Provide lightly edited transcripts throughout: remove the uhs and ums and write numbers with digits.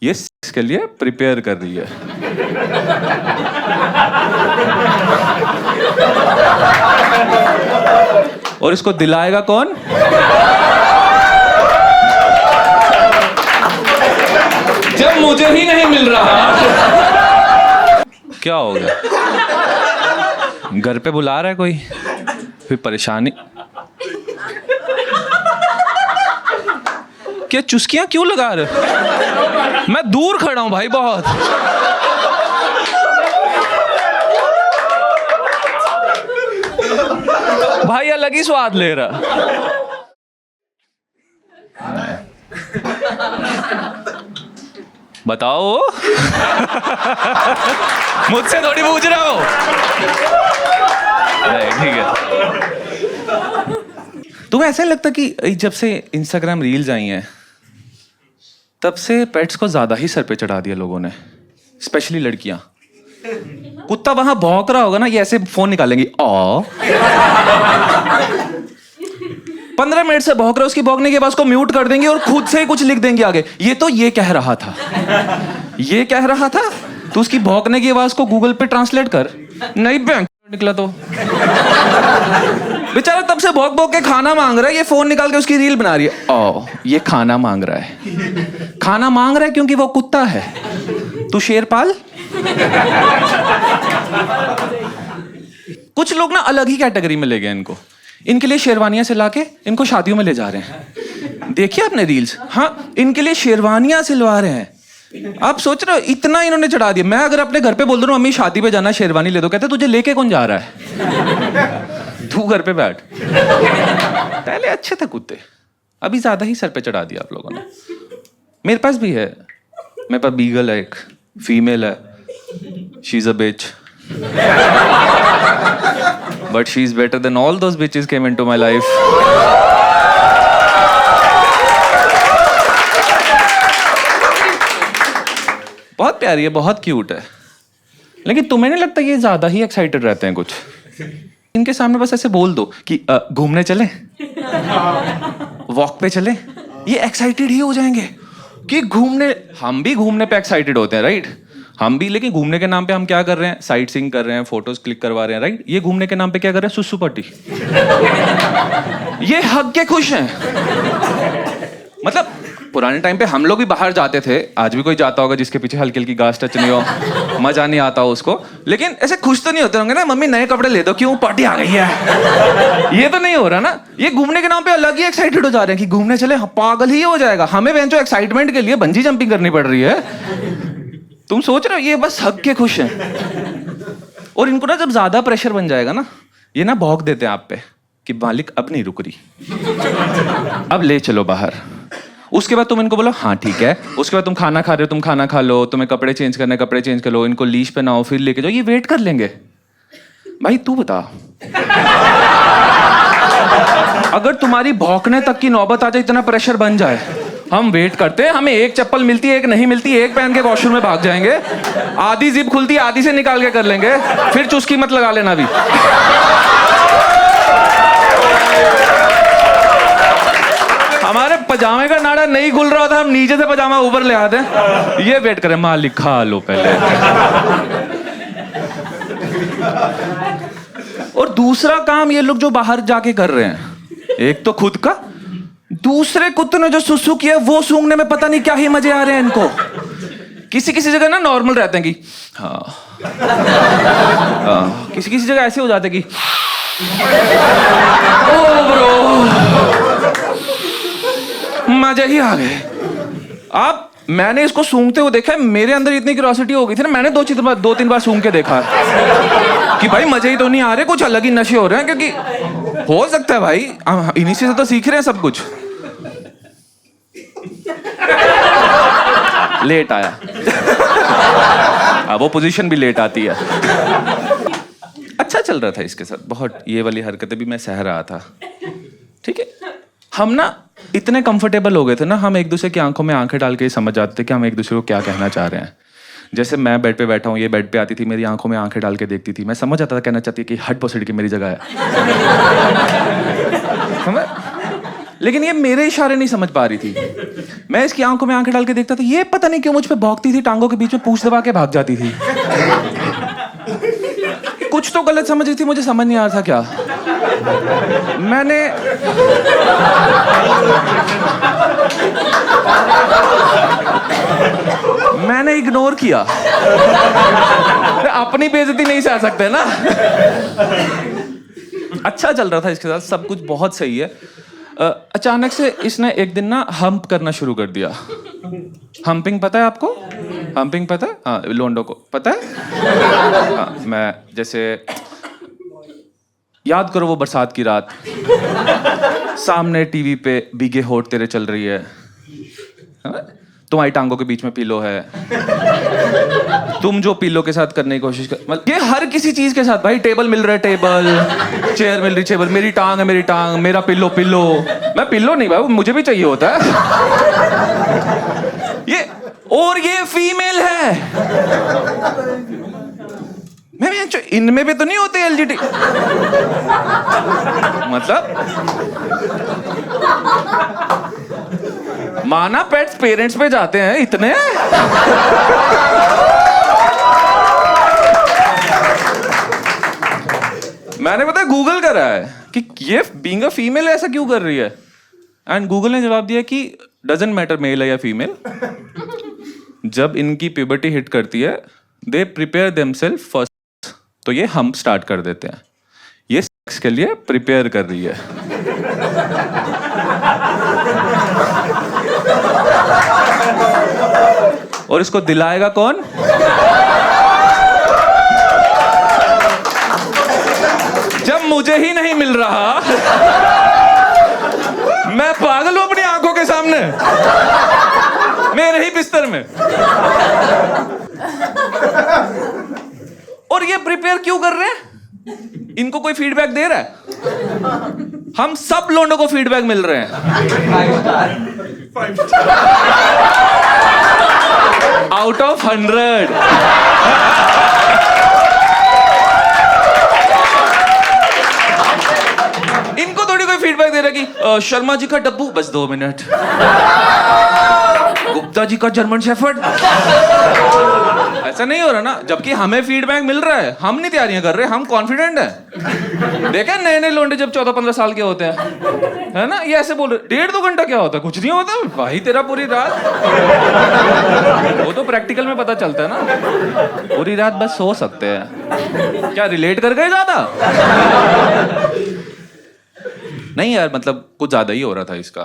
ये इसके लिए प्रिपेयर कर रही है। और इसको दिलाएगा कौन? जब मुझे ही नहीं मिल रहा। क्या हो गया? घर पे बुला रहा है कोई, फिर परेशानी। क्या चुस्कियां क्यों लगा रहे? मैं दूर खड़ा हूं भाई बहुत। भाई अलग ही स्वाद ले रहा। बताओ। मुझसे थोड़ी पूछ रहा हो। नहीं ठीक है। तुम्हें ऐसा लगता कि जब से इंस्टाग्राम रील्स आई हैं तब से पेट्स को ज्यादा ही सर पे चढ़ा दिया लोगों ने, स्पेशली लड़कियां। कुत्ता वहां भौंक रहा होगा ना, ये ऐसे फोन निकालेंगी, 15 मिनट से भौंक रहा है, उसकी भौंकने के बाद उसको म्यूट कर देंगे और खुद से ही कुछ लिख देंगे आगे। ये तो ये कह रहा था, ये कह रहा था, तो उसकी भौंकने की आवाज को गूगल पे ट्रांसलेट कर। नहीं बैंक निकला तो बेचारा तब से भौंक भौंक के खाना मांग रहा है, ये फोन निकाल के उसकी रील बना रही है। ये खाना मांग रहा है, खाना मांग रहा है क्योंकि वो कुत्ता है। तू शेर पाल। कुछ लोग ना अलग ही कैटेगरी में ले गए इनको, इनके लिए शेरवानियां सिला के इनको शादियों में ले जा रहे हैं। देखिए आपने रील्स? हाँ, इनके लिए शेरवानियां सिलवा रहे हैं। आप सोच रहे हो इतना इन्होंने चढ़ा दिया। मैं अगर अपने घर पे बोल दूं मम्मी शादी पे जाना, शेरवानी ले दो, कहते तुझे लेके कौन जा रहा है? तू घर पे बैठ। पहले अच्छे थे कुत्ते, अभी ज्यादा ही सर पे चढ़ा दिया आप लोगों ने। मेरे पास भी है, मेरे पास बीगल है, एक फीमेल है, she is a bitch, but she is better than all those bitches came into my life. बहुत प्यारी है, बहुत क्यूट है, लेकिन तुम्हें नहीं लगता ये ज्यादा ही एक्साइटेड रहते हैं कुछ? इनके सामने बस ऐसे बोल दो कि घूमने चले, वॉक पे चले, ये एक्साइटेड ही हो जाएंगे कि घूमने। हम भी घूमने पे एक्साइटेड होते हैं, राइट? हम भी, लेकिन घूमने के नाम पे हम क्या कर रहे हैं? साइट सीइंग कर रहे हैं, फोटोज क्लिक करवा रहे हैं, राइट? ये घूमने के नाम पे क्या कर रहे हैं? सुसु पट्टी। ये हग के खुश हैं। मतलब पुराने टाइम पे हम लोग भी बाहर जाते थे, आज भी कोई जाता होगा जिसके पीछे हल्की हल्की घास टच नहीं हो, मजा नहीं आता हो उसको, लेकिन ऐसे खुश तो नहीं होते होंगे ना, मम्मी नए कपड़े ले दो, क्यों पार्टी आ गई है। ये तो नहीं हो रहा ना। ये घूमने के नाम पे अलग ही एक्साइटेड हो जा रहे हैं कि घूमने चले, पागल ही हो जाएगा। हमें बेंचो एक्साइटमेंट के लिए बंजी जंपिंग करनी पड़ रही है। तुम सोच रहे हो ये बस हग के खुश हैं। और इनको ना जब ज्यादा प्रेशर बन जाएगा ना, ये ना भौंक देते हैं आप पे कि मालिक अब नहीं रुक रही, अब ले चलो बाहर। उसके बाद तुम इनको बोलो हाँ ठीक है, उसके बाद तुम खाना खा रहे हो, तुम खाना खा लो, तुम्हें कपड़े चेंज करने, कपड़े चेंज कर लो, इनको लीश पे नाओ, फिर लेके जाओ, ये वेट कर लेंगे। भाई तू बता, अगर तुम्हारी भौंकने तक की नौबत आ जाए, इतना प्रेशर बन जाए, हम वेट करते हैं, हमें एक चप्पल मिलती है, एक नहीं मिलती, एक पहन के वॉशरूम में भाग जाएंगे, आधी जिप खुलती है, आधी से निकाल के कर लेंगे, फिर चुस्की मत लगा लेना भी। हमारे पजामे का नाड़ा नहीं खुल रहा था, हम नीचे से पजामा ऊपर ले आते हैं, ये वेट करें, मालिक खा लो पहले। और दूसरा काम ये लोग जो बाहर जाके कर रहे हैं, एक तो खुद का, दूसरे कुत्ते ने जो सुसु किया वो सूंघने में पता नहीं क्या ही मजे आ रहे हैं इनको। किसी किसी जगह ना नॉर्मल रहते हैं कि हाँ, किसी किसी जगह ऐसे हो जाते कि ओ ब्रो, मजा ही आ गए। आप, मैंने इसको सूंघते हुए देखा है, मेरे अंदर इतनी क्यूरियोसिटी हो गई थी ना, मैंने 2-3 बार सूंघ के देखा कि भाई मजे ही तो नहीं आ रहे, कुछ अलग ही नशे हो रहे हैं, क्योंकि हो सकता है भाई इन्हीं से तो सीख रहे हैं सब कुछ। लेट आया। वो पोजीशन भी लेट आती है। अच्छा चल रहा था इसके साथ बहुत, ये वाली हरकतें भी मैं सह रहा था, ठीक है। हम ना इतने कंफर्टेबल हो गए थे ना, हम एक दूसरे की आंखों में आंखें डाल के समझ जाते थे कि हम एक दूसरे को क्या कहना चाह रहे हैं। जैसे मैं बेड पे बैठा हूँ, ये बेड पे आती थी, मेरी आंखों में आंखें डाल के देखती थी, मैं समझ आता था कहना चाहती है कि हट पोसड़ की मेरी जगह है। लेकिन ये मेरे इशारे नहीं समझ पा रही थी। मैं इसकी आंखों में आंखें डाल के देखता था, ये पता नहीं क्यों मुझ पे भौंकती थी, टांगों के बीच में पूंछ दबा के भाग जाती थी। कुछ तो गलत समझ रही थी, मुझे समझ नहीं आ रहा था क्या। मैंने इग्नोर किया। अपनी बेइज्जती नहीं सह सकते ना। अच्छा चल रहा था इसके साथ, सब कुछ बहुत सही है। अचानक से इसने एक दिन ना हम्प करना शुरू कर दिया। हम्पिंग पता है आपको? हम्पिंग पता है? हाँ, लोंडो को पता है। हाँ, मैं जैसे याद करो वो बरसात की रात, सामने टीवी पे भीगे होठ तेरे चल रही है, तुम्हारी टांगों के बीच में पिलो है, तुम जो पिलो के साथ करने की कोशिश कर, मतलब ये हर किसी चीज के साथ भाई, टेबल मिल रहा है टेबल, चेयर मिल रही चेयर, मेरी टांग है मेरी टांग, मेरा पिलो पिलो। मैं पिलो नहीं भाई, मुझे भी चाहिए होता है। ये फीमेल है। मैं इनमें भी तो नहीं होते एलजीडी, मतलब माना पेट्स पेरेंट्स पे जाते हैं इतने। मैंने पता है गूगल करा है कि ये बीइंग अ फीमेल ऐसा क्यों कर रही है, एंड गूगल ने जवाब दिया कि डजंट मैटर मेल है या फीमेल, जब इनकी प्यूबर्टी हिट करती है दे प्रिपेयर देमसेल्फ फर्स्ट, तो ये हम स्टार्ट कर देते हैं, ये सेक्स के लिए प्रिपेयर कर रही है। और इसको दिलाएगा कौन? जब मुझे ही नहीं मिल रहा, मैं पागल हूं अपनी आंखों के सामने, मेरे ही बिस्तर में। और ये प्रिपेयर क्यों कर रहे हैं? इनको कोई फीडबैक दे रहा है? हम सब लोगों को फीडबैक मिल रहे हैं। Out of 100। इनको थोड़ी कोई फीडबैक दे रहा है कि शर्मा जी का डब्बू बस 2 मिनट, गुप्ता जी का जर्मन शेफर्ड। ऐसा नहीं हो रहा ना, जबकि हमें फीडबैक मिल रहा है, हम नहीं तैयारियां कर रहे, हम कॉन्फिडेंट हैं। देखे नए नए लोंडे जब 14-15 साल के होते हैं, है ना, ये ऐसे बोल रहे 1.5-2 घंटा क्या होता है, कुछ नहीं होता भाई तेरा पूरी रात। वो तो प्रैक्टिकल में पता चलता है ना, पूरी रात बस सो सकते हैं। क्या रिलेट कर गए ज्यादा? नहीं यार, मतलब कुछ ज्यादा ही हो रहा था इसका,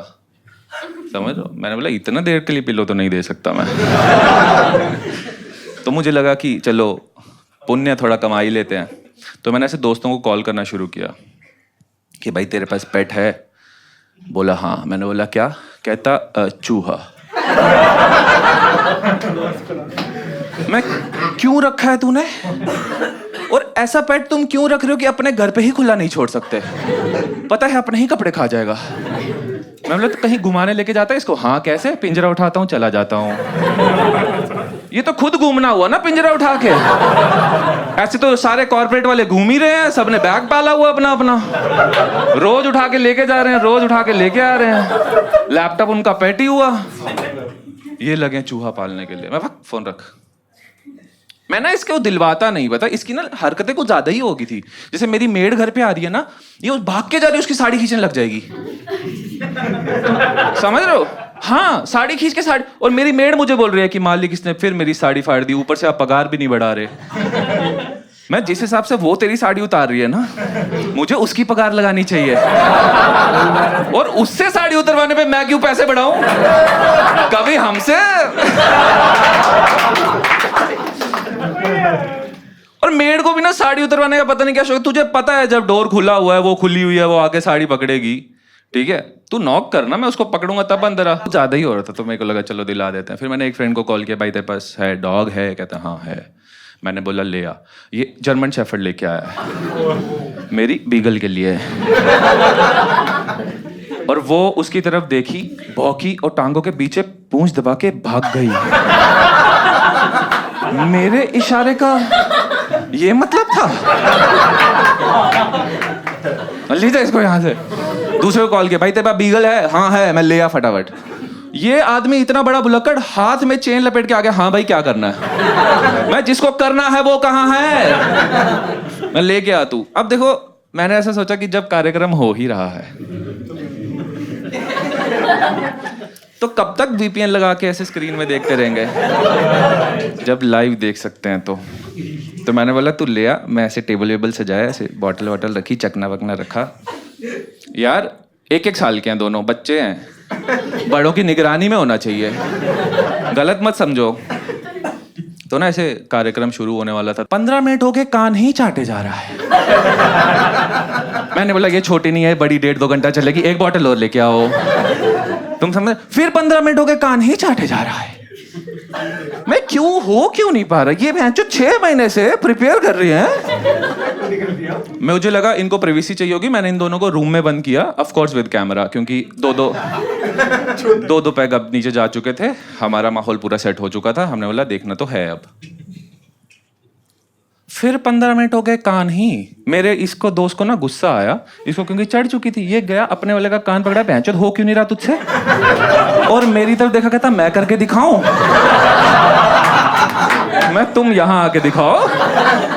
समझ लो। मैंने बोला इतना देर के लिए पिलो तो नहीं दे सकता मैं। तो मुझे लगा कि चलो पुण्य थोड़ा कमा ही लेते हैं, तो मैंने ऐसे दोस्तों को कॉल करना शुरू किया कि भाई तेरे पास पेट है? बोला हाँ। मैंने बोला क्या? कहता चूहा। मैं क्यों रखा है तूने, और ऐसा पेट तुम क्यों रख रहे हो कि अपने घर पे ही खुला नहीं छोड़ सकते? पता है अपने ही कपड़े खा जाएगा। मैं बोला तो कहीं घुमाने लेके जाता है इसको? हाँ कैसे? पिंजरा उठाता हूँ चला जाता हूँ। ये तो खुद घूमना हुआ ना पिंजरा उठा के। ऐसे तो सारे कॉर्पोरेट वाले घूम ही रहे हैं, सबने बैग पाला हुआ अपना अपना, रोज उठा के लेके जा रहे हैं, रोज उठा के लेके आ रहे हैं, लैपटॉप उनका पेट ही हुआ। ये लगे चूहा पालने के लिए। मैं फोन रख। मैं ना इसको दिलवाता नहीं, बता इसकी ना हरकतें कुछ ज्यादा ही होगी थी। जैसे मेरी मेड घर पे आ रही है ना, ये भाग के जा रही है, उसकी साड़ी खींचने लग जाएगी। समझ रहे हो? हाँ, साड़ी खींच के साड़ी। और मेरी मेड मुझे बोल रही है कि मालिक इसने फिर मेरी साड़ी फाड़ दी, ऊपर से आप पगार भी नहीं बढ़ा रहे। मैं जिस हिसाब से वो तेरी साड़ी उतार रही है ना, मुझे उसकी पगार लगानी चाहिए। और उससे साड़ी उतरवाने पे मैं क्यों पैसे बढ़ाऊं? कभी हमसे। और मेड को भी ना साड़ी उतरवाने का पता नहीं क्या शौक। तुझे पता है जब डोर खुला हुआ है, वो खुली हुई है, वो आके साड़ी पकड़ेगी, ठीक है? तू नॉक करना, मैं उसको पकड़ूंगा तब अंदर आ। ज्यादा ही हो रहा था तो मेरे को लगा चलो दिला देते हैं। फिर मैंने एक फ्रेंड को कॉल किया, भाई तेरे पास है डॉग है? कहता हाँ है। मैंने बोला ले आ। ये जर्मन शेफर्ड लेके आया है, मेरी बीगल के लिए। और वो उसकी तरफ देखी, भौंकी और टांगों के पीछे पूंछ दबा के भाग गई। मेरे इशारे का ये मतलब था? लीजिए इसको यहाँ से। दूसरे को कॉल किया, भाई तेरे पास बीगल है? हाँ है। मैं ले आ फटाफट। ये आदमी इतना बड़ा बुलक्कड़ हाथ में चेन लपेट के आ गया, हाँ भाई क्या करना है? मैं जिसको करना है वो कहाँ है? मैं ले गया तू। अब देखो मैंने ऐसा सोचा कि जब कार्यक्रम हो ही रहा है तो कब तक VPN लगा के ऐसे स्क्रीन में देखते रहेंगे, जब लाइव देख सकते हैं तो मैंने बोला तू ले आ। मैं ऐसे टेबल वेबल सजाया, ऐसे बॉटल वॉटल रखी, चकना वकना रखा। यार 1-1 साल के हैं दोनों, बच्चे हैं, बड़ों की निगरानी में होना चाहिए, गलत मत समझो। तो ना ऐसे कार्यक्रम शुरू होने वाला था, 15 मिनट हो गए कान ही चाटे जा रहा है। मैंने बोला ये छोटी नहीं है, बड़ी 1.5-2 घंटा चलेगी, 1 बॉटल और लेके आओ। तुम समझ? फिर 15 मिनट हो गए कान ही चाटे जा रहा है। मैं क्यों नहीं पा रहा? ये भैंचो 6 महीने से प्रिपेयर कर रही है। मुझे लगा इनको प्राइवेसी चाहिए होगी, मैंने इन दोनों को रूम में बंद किया, ऑफ कोर्स विद कैमरा, क्योंकि दो पैग अब नीचे जा चुके थे, हमारा माहौल पूरा सेट हो चुका था। हमने बोला देखना तो है अब। फिर 15 मिनट हो गए कान ही। मेरे इसको दोस्त को ना गुस्सा आया, इसको क्योंकि चढ़ चुकी थी। ये गया अपने वाले का कान पकड़ा, भैंचोद हो क्यों नहीं रहा तुझसे? और मेरी तरफ देखा, कहता मैं करके दिखाऊं? मैं तुम यहां आके दिखाओ,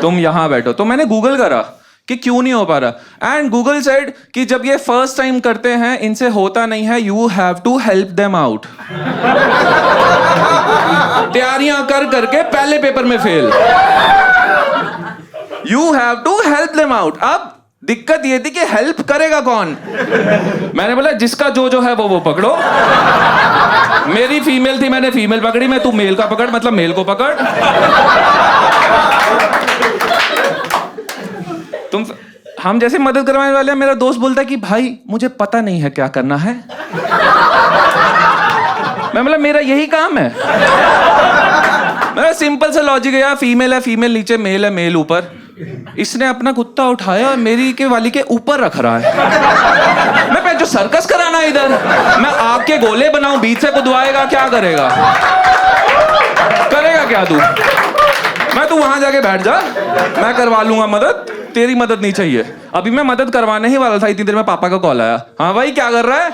तुम यहां बैठो। तो मैंने गूगल करा कि क्यों नहीं हो पा रहा, एंड गूगल सेड कि जब ये फर्स्ट टाइम करते हैं इनसे होता नहीं है, you have to help them out. तैयारियां कर करके पहले पेपर में fail. You have to help them out। अब दिक्कत ये थी कि हेल्प करेगा कौन? मैंने बोला जिसका जो है वो पकड़ो। मेरी फीमेल थी, मैंने फीमेल पकड़ी, मैं तू मेल का पकड़, मतलब मेल को पकड़। हम जैसे मदद करवाने वाले हैं, मेरा दोस्त बोलता है कि भाई मुझे पता नहीं है क्या करना है। मैं बोला मेरा यही काम है। मेरा सिंपल सा लॉजिक है यार, फीमेल है फीमेल नीचे, मेल है मेल ऊपर। इसने अपना कुत्ता उठाया और मेरी के वाली के ऊपर रख रहा है। मैं जो सर्कस कराना है इधर, मैं आग के गोले बनाऊं, बीच से कुदवाएगा, क्या करेगा क्या तू? मैं तू वहां जाके बैठ जा, मैं करवा लूंगा मदद, तेरी मदद नहीं चाहिए। अभी मैं मदद करवाने ही वाला था, इतनी देर में पापा का कॉल आया। हाँ भाई क्या कर रहा है?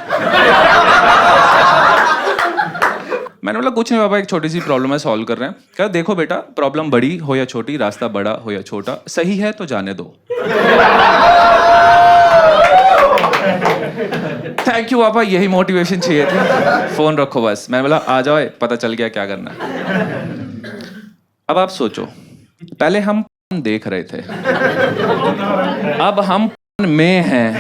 मैंने बोला कुछ नहीं पापा, एक छोटी सी प्रॉब्लम है, सॉल्व कर रहे हैं। क्या देखो बेटा, प्रॉब्लम बड़ी हो या छोटी, रास्ता बड़ा हो या छोटा, सही है तो जाने दो। थैंक यू पापा, यही मोटिवेशन चाहिए थी। फोन रखो बस। मैंने बोला आ जाओ, पता चल गया क्या करना है। अब आप सोचो, पहले हम देख रहे थे, अब हम में हैं।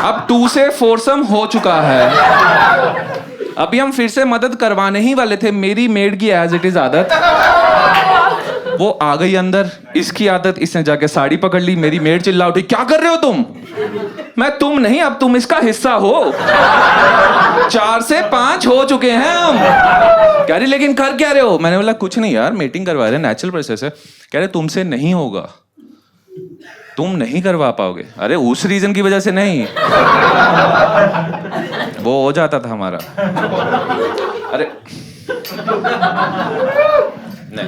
अब 2 से फोरसम हो चुका है। अभी हम फिर से मदद करवाने ही वाले थे। मेरी मेड की एज इट इज आदत, वो आ गई अंदर, इसकी आदत, इसने जाके साड़ी पकड़ ली। मेरी मेड चिल्ला उठी, क्या कर रहे हो तुम? मैं तुम नहीं, अब तुम इसका हिस्सा हो। 4 से 5 हो चुके हैं हम। कह रही लेकिन कर क्या रहे हो? मैंने बोला कुछ नहीं यार, मीटिंग करवा रहे, नेचुरल प्रोसेस है। कह रहे तुमसे नहीं होगा, तुम नहीं करवा पाओगे। अरे उस रीजन की वजह से नहीं, वो हो जाता था हमारा। अरे नहीं,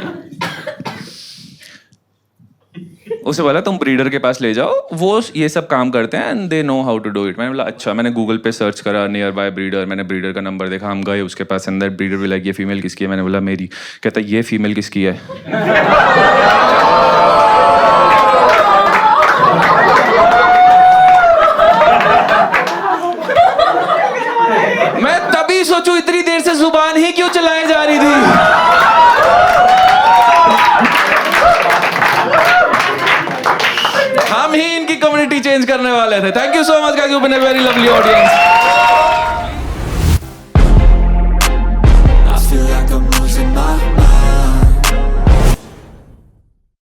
उसे बोला तुम ब्रीडर के पास ले जाओ, वो ये सब काम करते हैं and they know how to do it. मैंने बोला अच्छा। मैंने गूगल पे सर्च करा नियर बाय ब्रीडर, मैंने ब्रीडर का नंबर देखा, हम गए उसके पास अंदर। ब्रीडर भी लगी, ये फीमेल किसकी है? मैंने बोला मेरी। कहता ये फीमेल किसकी है? मैं तभी सोचूं इतनी देर से जुबान ही क्यों चलाई जा रही थी। हम ही इनकी कम्युनिटी चेंज करने वाले थे। Thank you so much guys, you been a very lovely audience.